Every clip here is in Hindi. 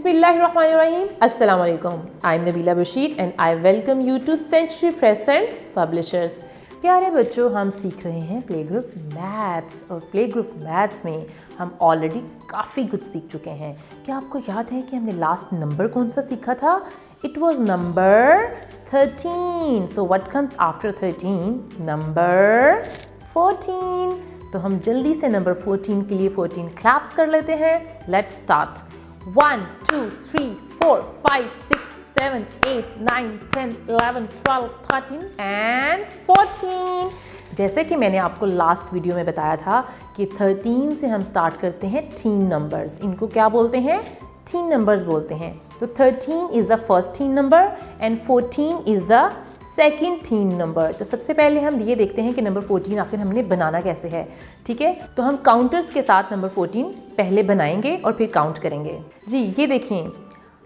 Bismillahirrahmanirrahim. Assalamu alaikum. I'm Nabila Bashir and I welcome you to Century Press and Publishers. प्यारे बच्चों, हम सीख रहे हैं प्ले ग्रुप मैथ्स और प्ले ग्रुप मैथ्स में हम ऑलरेडी काफ़ी कुछ सीख चुके हैं। क्या आपको याद है कि हमने लास्ट नंबर कौन सा सीखा था? It was number 13. So what comes after 13? Number 14. तो हम जल्दी से नंबर 14 के लिए 14 क्लैप्स कर लेते हैं. Let's start. 1 2 3 4 5 6 7 8 9 10 11 12 13 and 14. जैसे कि मैंने आपको लास्ट वीडियो में बताया था कि 13 से हम स्टार्ट करते हैं टीन नंबर्स. इनको क्या बोलते हैं? टीन नंबर्स बोलते हैं. तो 13 is the first tin number and 14 is the second tin number. तो सबसे पहले हम ये देखते हैं कि नंबर 14 आखिर हमने बनाना कैसे है. ठीक है, तो हम काउंटर्स के साथ नंबर 14 पहले बनाएंगे और फिर काउंट करेंगे. जी ये देखिए.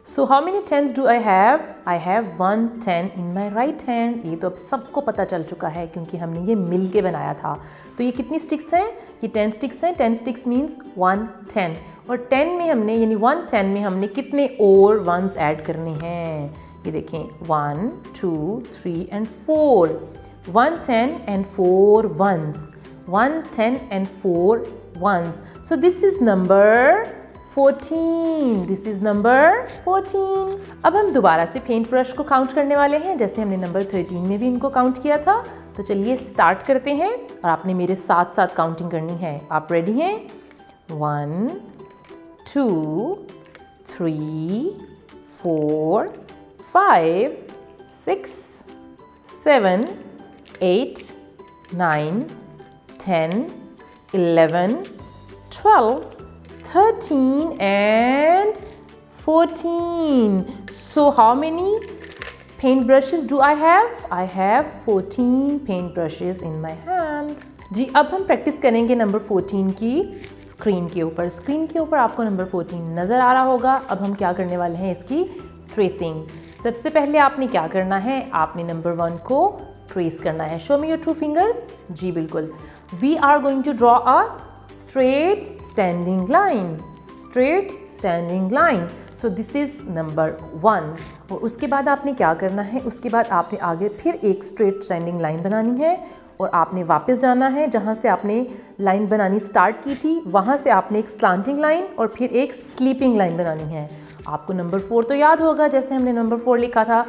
So how many tens do I have? I have 1 10 in my right hand. ये तो अब सबको पता चल चुका है क्योंकि हमने ये मिल के बनाया था. तो ये कितनी स्टिक्स हैं? ये 10 स्टिक्स हैं. 10 स्टिक्स मीन्स 1 10 और 10 में हमने यानी 1 10 में हमने कितने और वंस ऐड करने हैं? ये देखें 1 2 3 and 4. 1 10 and 4 ones. 1 10 and 4 ones. So this is number 14. This is number 14. अब हम दोबारा से पेंट ब्रश को काउंट करने वाले हैं जैसे हमने नंबर 13 में भी इनको काउंट किया था. तो चलिए स्टार्ट करते हैं और आपने मेरे साथ साथ काउंटिंग करनी है. आप रेडी हैं? 1 2 3 4 5 6 7 8 9 10 11 12 13 and 14. So how many paint brushes do I have? I have 14 paint brushes in my hand. जी अब हम प्रैक्टिस करेंगे नंबर 14 की स्क्रीन के ऊपर. स्क्रीन के ऊपर आपको नंबर 14 नज़र आ रहा होगा. अब हम क्या करने वाले हैं इसकी ट्रेसिंग. सबसे पहले आपने क्या करना है? आपने नंबर 1 को ट्रेस करना है. Show me your 2 fingers. जी बिल्कुल. We are going to draw a straight standing line. Straight standing line. So this is number 1. और उसके बाद आपने क्या करना है? उसके बाद आपने आगे फिर एक स्ट्रेट स्टैंडिंग लाइन बनानी है और आपने वापस जाना है जहाँ से आपने लाइन बनानी स्टार्ट की थी. वहाँ से आपने एक स्लांटिंग लाइन और फिर एक स्लीपिंग लाइन बनानी है. आपको नंबर 4 तो याद होगा जैसे हमने नंबर 4 लिखा था.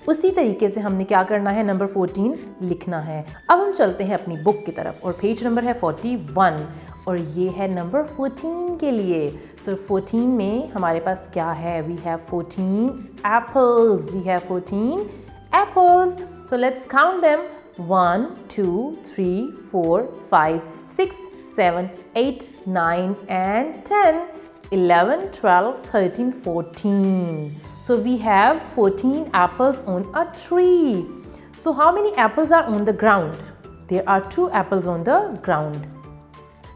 उसी तरीके से हमने क्या करना है? नंबर 14 लिखना है. अब हम चलते हैं अपनी बुक की तरफ और पेज नंबर है 41 और ये है नंबर 14 के लिए. सो 14 में हमारे पास क्या है? We have 14 apples. We have 14 apples. So let's count them. 1 2 3 4 5 6 7 8 9 and 10 11 12 13 14. So we have 14 apples on a tree. So how many apples are on the ground? There are 2 apples on the ground.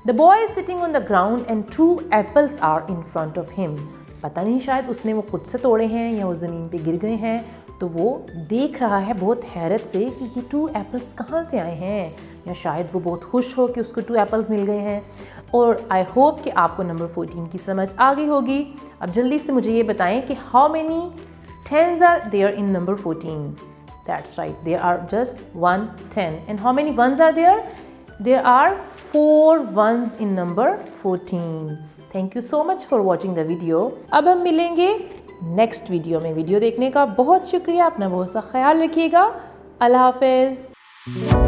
The boy is sitting on the ground and 2 apples are in front of him. पता नहीं शायद उसने वो खुद से तोड़े हैं या वो ज़मीन पे गिर गए हैं. तो वो देख रहा है बहुत हैरत से कि ये 2 एप्पल्स कहाँ से आए हैं. या शायद वो बहुत खुश हो कि उसको 2 एप्पल्स मिल गए हैं. और आई होप कि आपको नंबर 14 की समझ आ गई होगी. अब जल्दी से मुझे ये बताएं कि how many 10s are there in number 14? That's right, there are just 1 10. And how many 1s are there? There are 4 1s in number 14. Thank you so much for watching the video. अब हम मिलेंगे नेक्स्ट वीडियो में. वीडियो देखने का बहुत शुक्रिया. अपना बहुत सा ख्याल रखिएगा. अल्लाह हाफिज़.